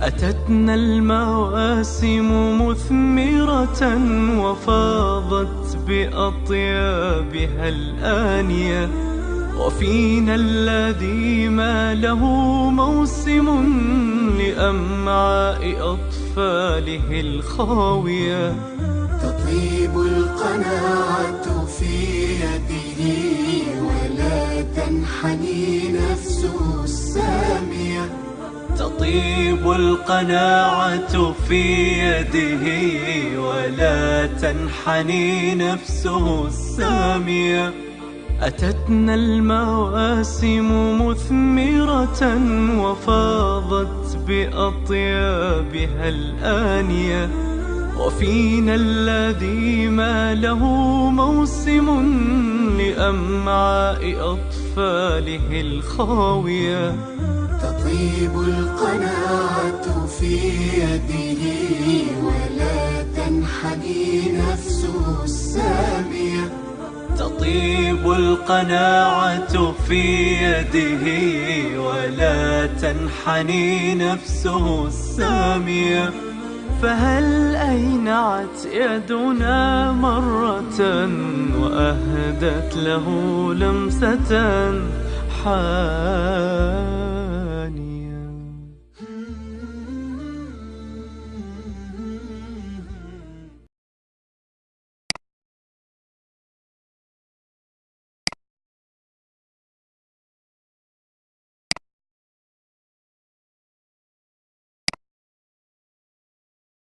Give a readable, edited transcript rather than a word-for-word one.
أتتنا المواسم مثمرة وفاضت بأطيابها الآنية، وفينا الذي ما له موسم لأمعاء أطفاله الخاوية. تطيب القناعة في يده ولا تنحني نفسه السامية. تطيب القناعة في يده ولا تنحني نفسه السامية. أتتنا المواسم مثمرة وفاضت بأطيابها الآنية، وفينا الذي ما له موسم لأمعاء أطفاله الخاوية. تطيب القناعة في يده ولا تنحني نفسه السامية. تطيب القناعة في يده ولا تنحني نفسه السامية. فهل أينعت يدنا مرة وأهدت له لمسة